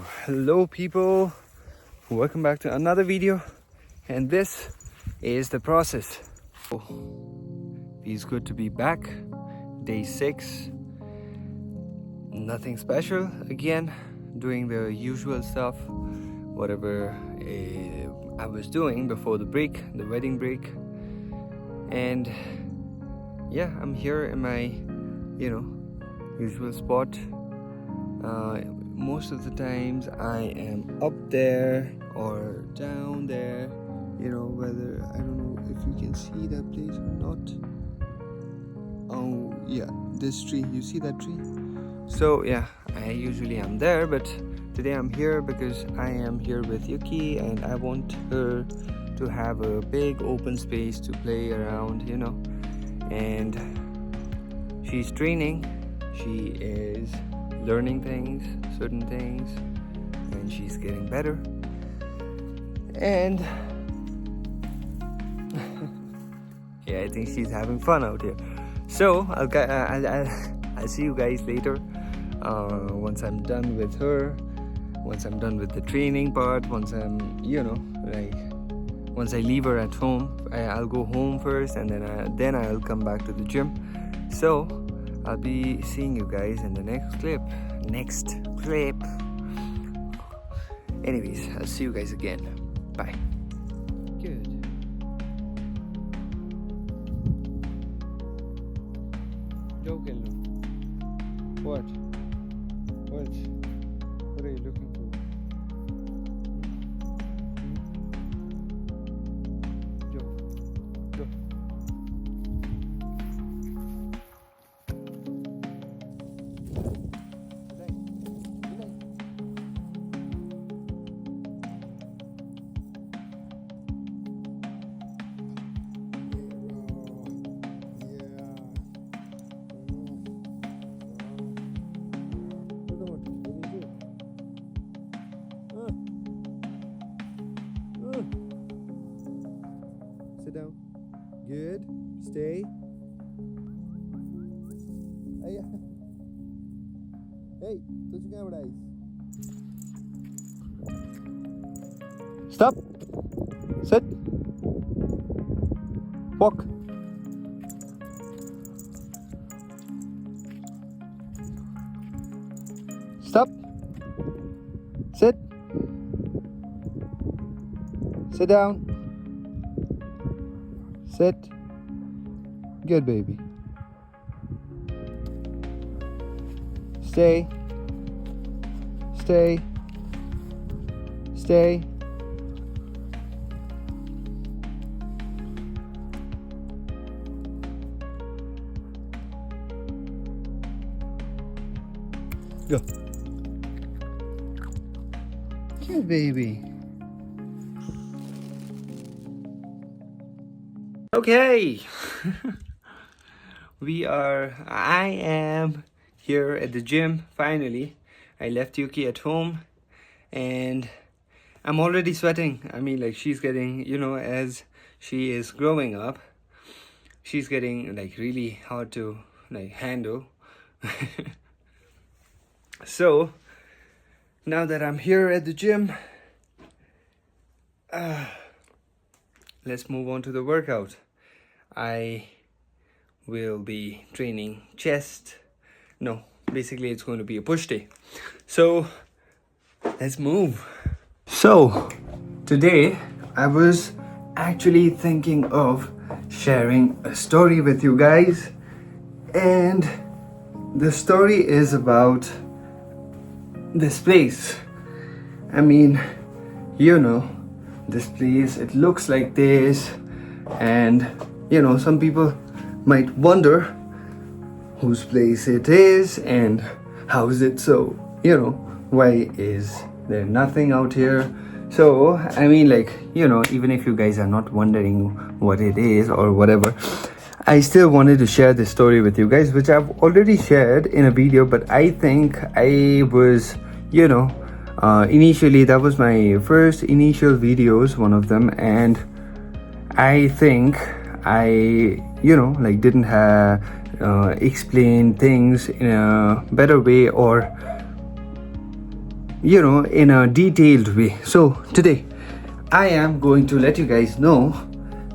Hello people, welcome back to another video, and this is the process. Feels good to be back. Day 6, nothing special again, doing the usual stuff, whatever I was doing before the break, the wedding break. And yeah, I'm here in my usual spot. Most of the times I am up there or down there, whether I don't know if you can see that place or not. Oh yeah, this tree, you see that tree? So yeah, I usually am there, but today I'm here because I am here with Yuki and I want her to have a big open space to play around, and she's training, she is learning things, certain things, and she's getting better. And yeah, I think she's having fun out here. So I'll see you guys later once I'm done with her, once I'm done with the training part, once I'm once I leave her at home. I'll go home first, and then I'll come back to the gym. So I'll be seeing you guys in the next clip. Anyways, I'll see you guys again. Bye. Good. Joking. What are you looking for? Joe. Sit down. Good. Stay. Hey, touch your camera eyes. Stop. Sit. Walk. Stop. Sit. Sit down. Sit. Good baby. Stay. Stay. Stay. Go. Good baby. Okay. I am here at the gym finally. I left Yuki at home and I'm already sweating. I mean, like, she's getting, as she is growing up, she's getting really hard to handle. So now that I'm here at the gym, let's move on to the workout. I will be training chest. No, basically it's going to be a push day. So let's move. So today I was actually thinking of sharing a story with you guys, and the story is about this place. I mean, this place, it looks like this, and some people might wonder whose place it is and how is it so, why is there nothing out here. So I mean, even if you guys are not wondering what it is or whatever, I still wanted to share this story with you guys, which I've already shared in a video, but I think I was initially, that was my first initial videos, one of them, and I think I didn't explain things in a better way, or in a detailed way. So today I am going to let you guys know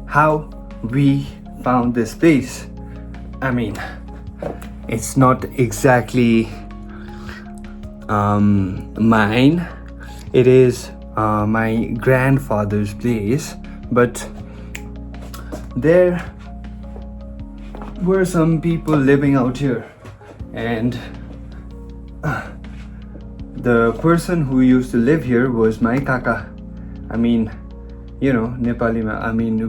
how we found this place. I mean, it's not exactly mine. It is my grandfather's place, but there were some people living out here, and the person who used to live here was my kaka. I mean, Nepali,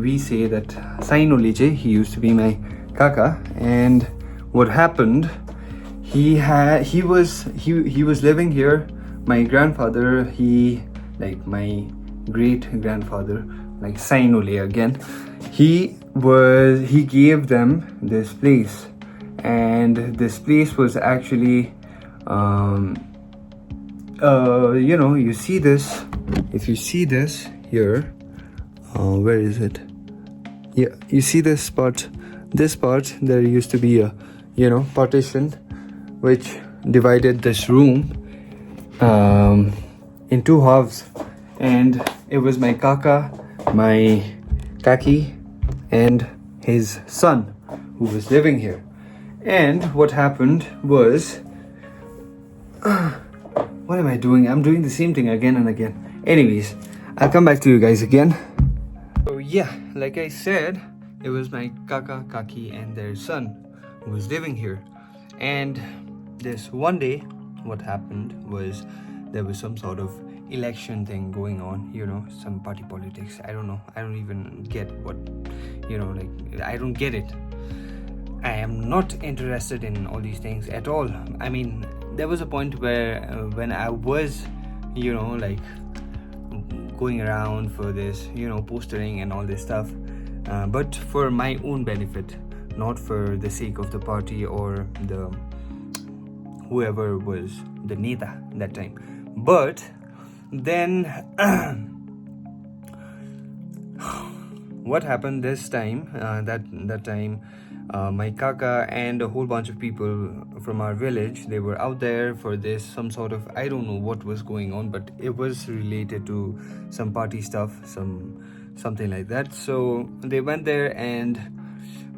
we say that Sainoli che, he used to be my kaka. And what happened, he was living here. My grandfather, my great grandfather, like Sainoli again, he gave them this place, and this place was actually you see this, if you see this here, where is it? Yeah, you see this part, there used to be a partition which divided this room in two halves, and it was my kaka, my kaki, and his son who was living here. And what happened was, what am I doing? I'm doing the same thing again and again. Anyways, I'll come back to you guys again. So yeah, like I said, it was my kaka, kaki, and their son who was living here. And this one day, what happened was, there was some sort of election thing going on, some party politics. I don't know. I don't even get what, I don't get it. I am not interested in all these things at all. I mean, there was a point where when I was, going around for this, postering and all this stuff, but for my own benefit, not for the sake of the party or the whoever was the neta that time. But then what happened this time, that time, my kaka and a whole bunch of people from our village, they were out there for this, some sort of, I don't know what was going on, but it was related to some party stuff, something like that. So they went there, and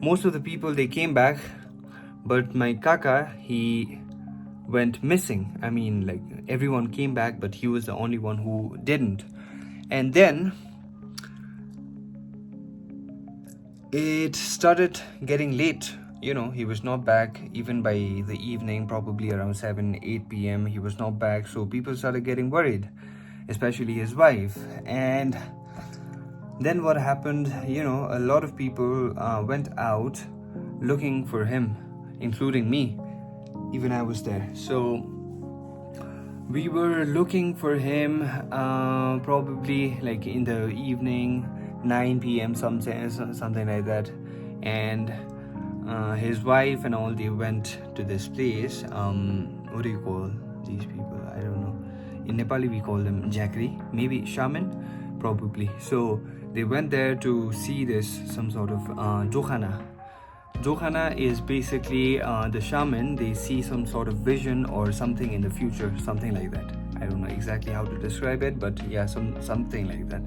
most of the people, they came back, but my kaka, he went missing. I mean, everyone came back, but he was the only one who didn't. And then it started getting late. He was not back. Even by the evening, probably around 7-8 p.m, he was not back. So people started getting worried, especially his wife. And then what happened, a lot of people went out looking for him, including me. Even I was there. So we were looking for him probably in the evening, 9 p.m, something like that. And his wife and all, they went to this place. What do you call these people? I don't know. In Nepali we call them jakri, maybe shaman, probably. So they went there to see this, some sort of jokhana. Jokhana is basically the shaman. They see some sort of vision or something in the future, something like that. I don't know exactly how to describe it, but yeah, something like that.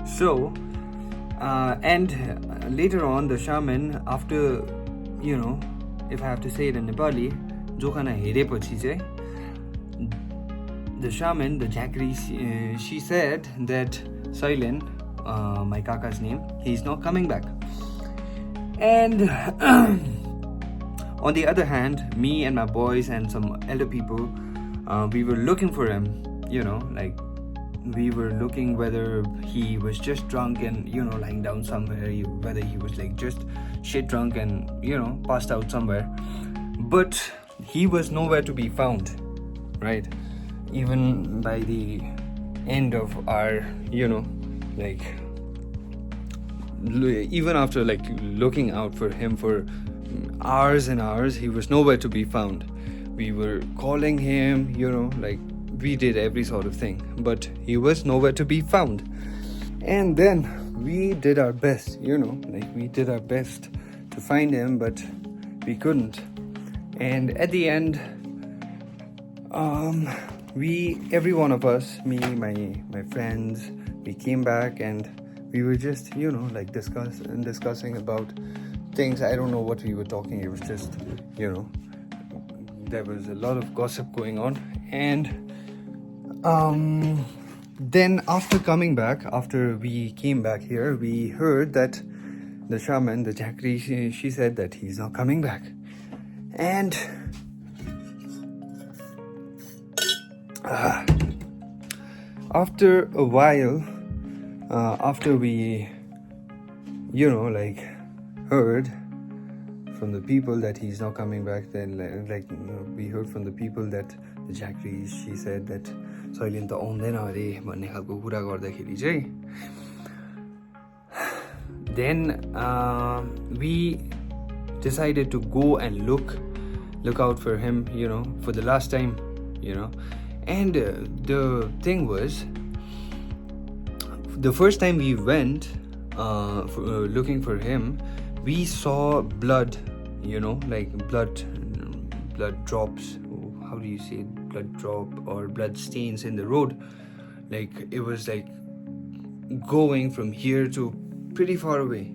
So and later on, the shaman, after, if I have to say it in Nepali, jokhana hereपछि चाहिँ, the shaman, the jakri, she said that Sailen, my kaka's name, he's not coming back. And on the other hand, me and my boys and some elder people, we were looking for him, we were looking whether he was just drunk and, lying down somewhere, whether he was just shit drunk and, passed out somewhere. But he was nowhere to be found, right? Even by the end of our, even after looking out for him for hours and hours, he was nowhere to be found. We were calling him, we did every sort of thing, but he was nowhere to be found. And then we did our best, we did our best to find him, but we couldn't. And at the end, every one of us, me, my friends, we came back and we were just, like discussing about things. I don't know what we were talking. It was just, there was a lot of gossip going on. And then after we came back here, we heard that the shaman, the Jakri, she said that he's not coming back. And after a while, after we heard from the people that he's not coming back, then we heard from the people that the Jakri, she said that Soilen ta aunदैन अरे भन्ने खालको कुरा गर्दाखेरि चाहिँ then we decided to go and look out for him, for the last time, and the thing was, the first time we went looking for him, we saw blood, like blood drops. How do you say it? Blood drop or blood stains in the road. Like it was like going from here to pretty far away,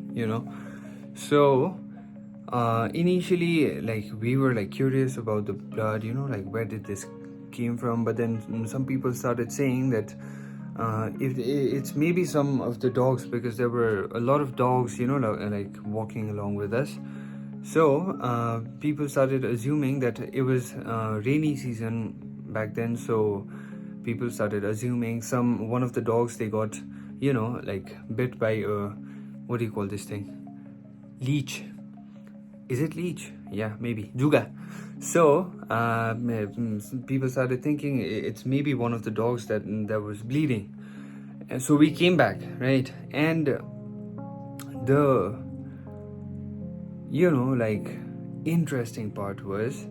So initially, like, we were like curious about the blood, like where did this came from. But then some people started saying that if it's maybe some of the dogs, because there were a lot of dogs, like walking along with us. So people started assuming that it was rainy season back then. So people started assuming one of the dogs, they got, like bit by a, what do you call this thing? Leech. Is it leech? Yeah, maybe. Juga. So people started thinking it's maybe one of the dogs that was bleeding. And so we came back, right? And the interesting part was,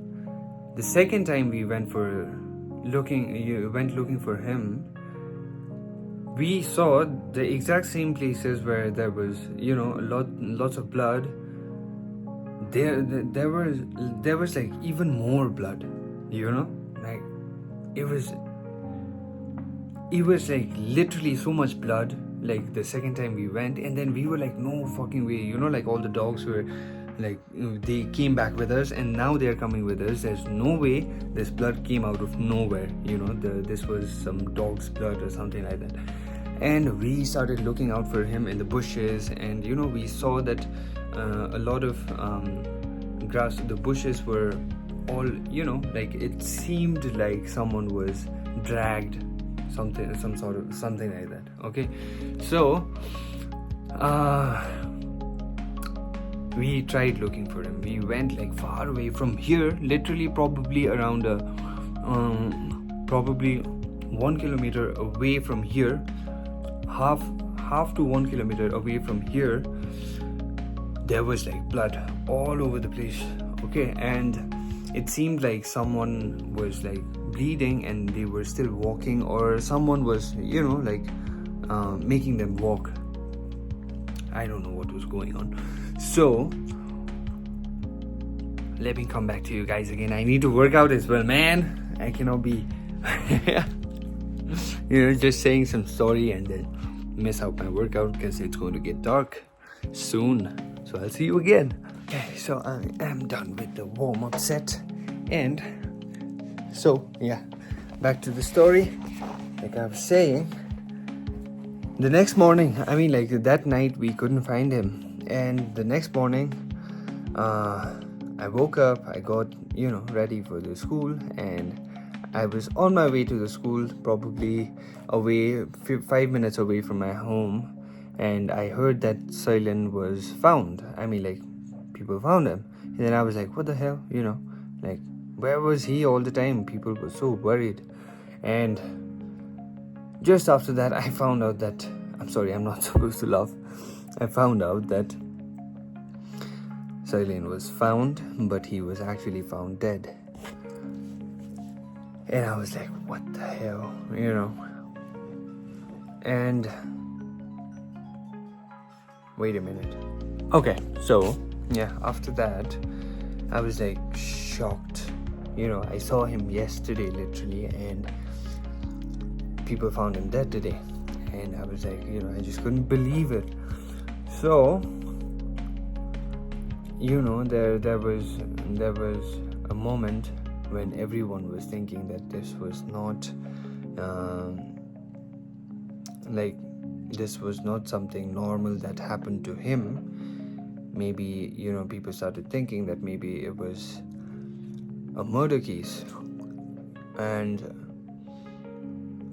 the second time we went looking for him, we saw the exact same places where there was, lots of blood. There was like even more blood, like it was like literally so much blood, like the second time we went. And then we were like, no fucking way, like all the dogs were like, they came back with us and now they're coming with us. There's no way this blood came out of nowhere, this was some dog's blood or something like that. And we started looking out for him in the bushes, and we saw that a lot of grass, the bushes were all, like it seemed like someone was dragged, something like that. Okay, so we tried looking for him. We went like far away from here, literally probably around probably 1 kilometer away from here, half to 1 kilometer away from here. There was like blood all over the place. Okay, and it seemed like someone was like bleeding and they were still walking, or someone was making them walk. I don't know what was going on. So let me come back to you guys again. I need to work out as well, man. I cannot be just saying some story and then miss out my workout, because it's going to get dark soon. So I'll see you again. Okay, so I am done with the warm-up set. And so, yeah, back to the story. Like I was saying, the next morning, that night we couldn't find him. And the next morning, I woke up, I got, ready for the school, and I was on my way to the school, probably away, 5 minutes away from my home. And I heard that Soilen was found. People found him. And then I was like, what the hell? Like, where was he all the time? People were so worried. And just after that, I found out that, I'm sorry, I'm not supposed to laugh. I found out that Soilen was found, but he was actually found dead. And I was like, what the hell? And wait a minute. Okay, so yeah, after that, I was like shocked. I saw him yesterday literally, and people found him dead today. And I was like, I just couldn't believe it. So, there was a moment when everyone was thinking that this was not this was not something normal that happened to him. Maybe, people started thinking that maybe it was a murder case. And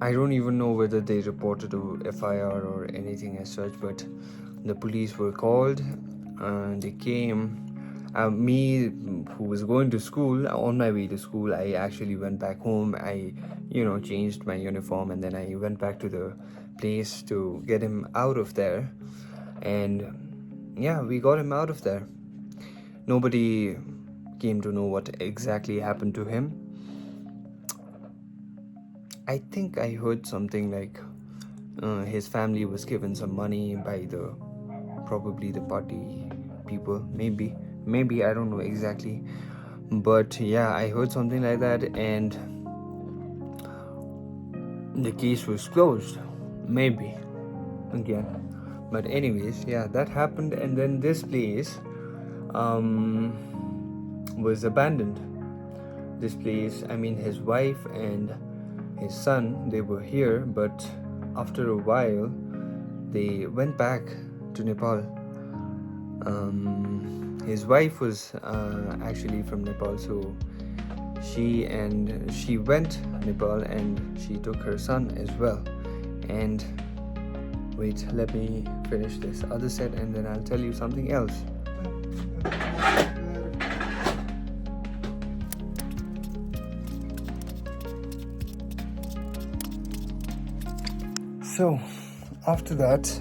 I don't even know whether they reported a FIR or anything as such, but the police were called and they came. Me, who was going to school, on my way to school, I actually went back home. I changed my uniform, and then I went back to the place to get him out of there. And yeah, we got him out of there. Nobody came to know what exactly happened to him. I think I heard something like his family was given some money by probably the party people, maybe, I don't know exactly, but yeah, I heard something like that, and the case was closed, maybe, again. But anyways, yeah, that happened, and then this place was abandoned. This place, I mean, his wife and his son, they were here, but after a while they went back to Nepal. His wife was actually from Nepal, so she went to Nepal, and she took her son as well. And wait, let me finish this other set, and then I'll tell you something else. So after that,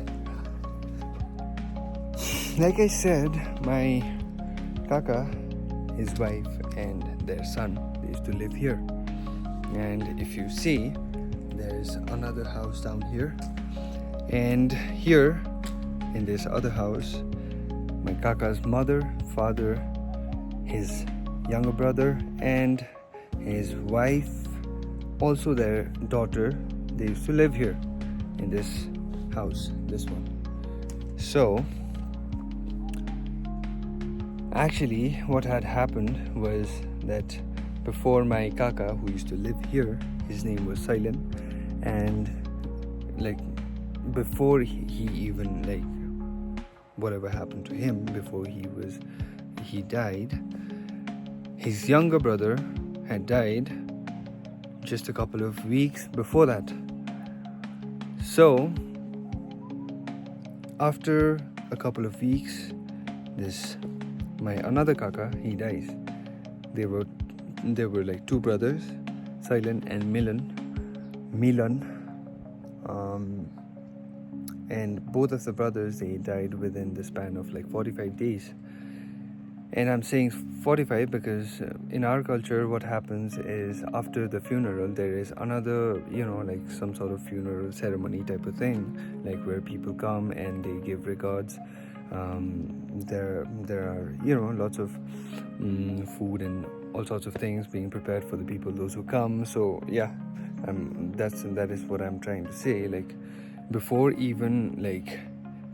like I said, my kaka, his wife and their son, they used to live here. And if you see, there's another house down here, and here in this other house, my kaka's mother, father, his younger brother, and his wife, also their daughter, they used to live here in this house, this one. So actually what had happened was that before my kaka, who used to live here, his name was Silent, and before he even whatever happened to him, before he died, his younger brother had died just a couple of weeks before that. So after a couple of weeks, my another kaka, he dies. There were two brothers, Silent and Milan, and both of the brothers, they died within the span of 45 days. And I'm saying 45 because in our culture, what happens is after the funeral, there is another, some sort of funeral ceremony type of thing, where people come and they give regards. There are, lots of food and all sorts of things being prepared for the people, those who come. So yeah, that is what I'm trying to say. Before even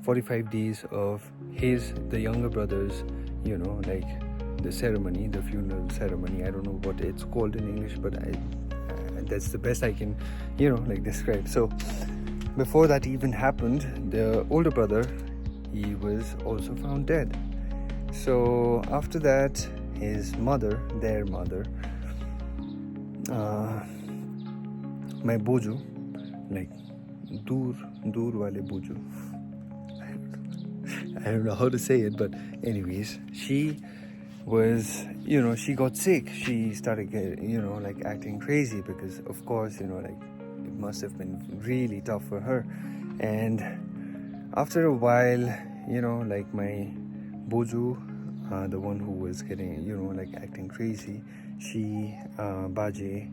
45 days of the younger brother's, the ceremony, the funeral ceremony, I don't know what it's called in English, but that's the best I can describe. So before that even happened, the older brother, he was also found dead. So after that, his mother, their mother, my boju, dur wale boju, I don't know how to say it, but anyways, she was, she got sick. She started acting crazy because, of course, it must have been really tough for her. And after a while, my boju, the one who was getting, acting crazy, she, Baje,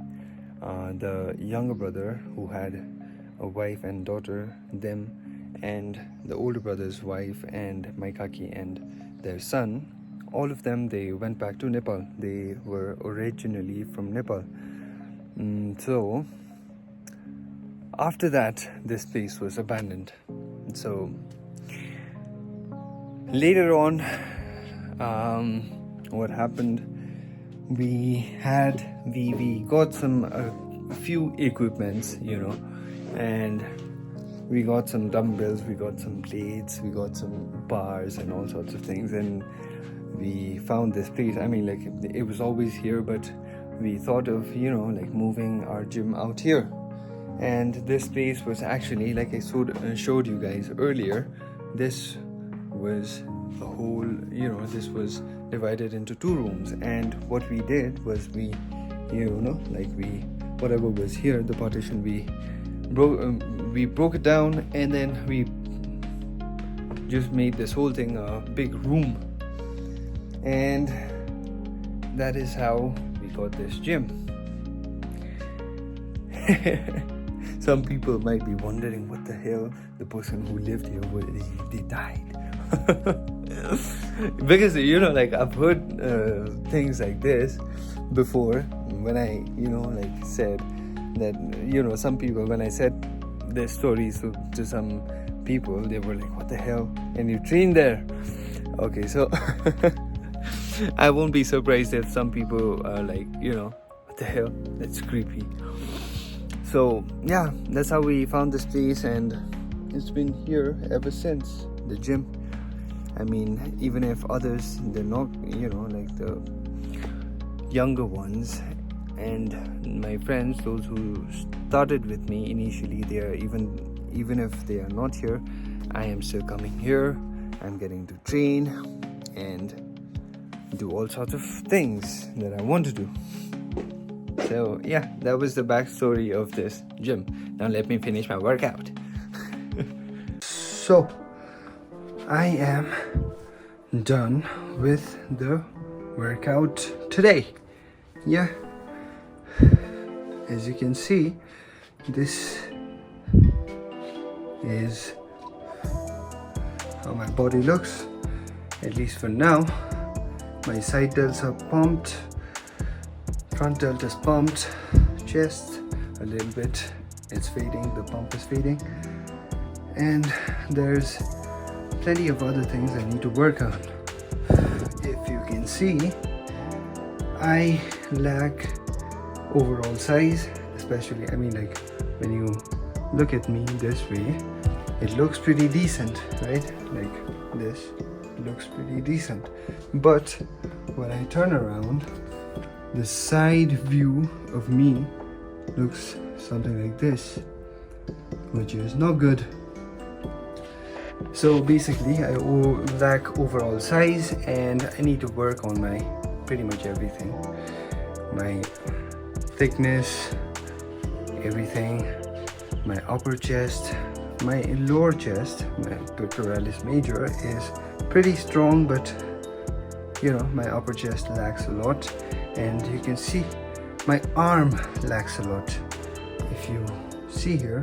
the younger brother who had a wife and daughter, them, and the older brother's wife and my kaki and their son, all of them, they went back to Nepal. They were originally from Nepal. So after that, this place was abandoned. So later on, what happened, we got some a few equipments, you know, and we got some dumbbells, we got some plates, we got some bars and all sorts of things, and we found this place. I mean, like, it was always here, but we thought of, you know, like moving our gym out here. And this place was actually, like I showed you guys earlier, this was a whole, you know, this was divided into 2 rooms. And what we did was we, you know, like whatever was here, the partition, we broke it down, and then we just made this whole thing a big room. And that is how we got this gym. Some people might be wondering, what the hell, the person who lived here, they died. Because, you know, like, I've heard things like this before, when I, you know, like, said that, you know, some people, when I said their stories to some people, they were like, what the hell, and you train there? Okay, so I won't be surprised if some people are like, you know, what the hell, that's creepy. So yeah, that's how we found this place, and it's been here ever since, the gym. I mean, even if others, they're not, you know, like the younger ones, and my friends, those who started with me initially, they are even if they are not here, I am still coming here. I'm getting to train and do all sorts of things that I want to do. So yeah, that was the backstory of this gym. Now let me finish my workout. So I am done with the workout today. Yeah, as you can see, this is how my body looks, at least for now. My side delts are pumped, front delt is pumped, chest a little bit, it's fading, the pump is fading, and there's plenty of other things I need to work on. If you can see, I lack overall size, especially, I mean, like, when you look at me this way, it looks pretty decent, right? Like this looks pretty decent, but when I turn around, the side view of me looks something like this, which is not good. So basically, I lack overall size, and I need to work on my pretty much everything, my thickness, everything, my upper chest, my lower chest, my pectoralis major is pretty strong, but you know, my upper chest lacks a lot, and you can see my arm lacks a lot. If you see here,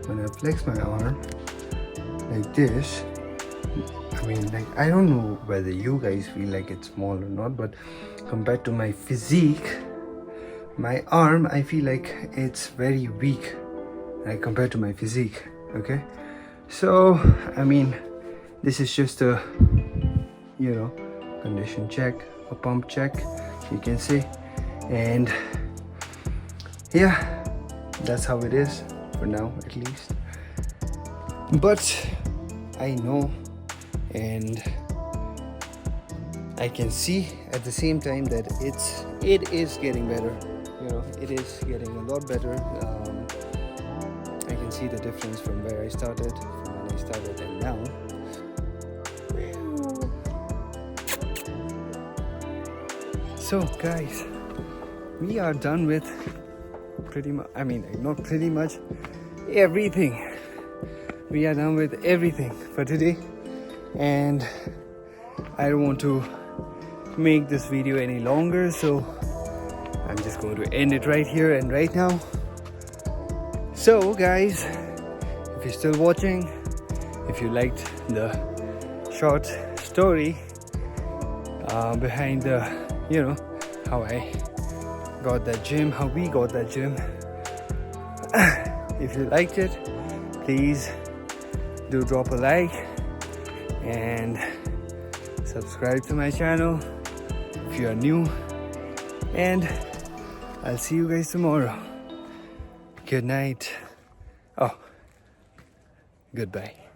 when I flex my arm like this, I mean, like, I don't know whether you guys feel like it's small or not, but compared to my physique, my arm, I feel like it's very weak, like, compared to my physique. Okay, so I mean, this is just a, you know, condition check, a pump check, you can see, and yeah, that's how it is for now, at least. But I know, and I can see at the same time that it is getting better. You know, it is getting a lot better. I can see the difference from where I started, from when I started and now. So guys, we are done with pretty much, I mean, not pretty much, everything. We are done with everything for today, and I don't want to make this video any longer, so I'm just going to end it right here and right now. So guys, if you're still watching, if you liked the short story behind the, you know, how I got that gym, how we got that gym, If you liked it, please do drop a like and subscribe to my channel if you are new. And I'll see you guys tomorrow. Good night. Oh, goodbye.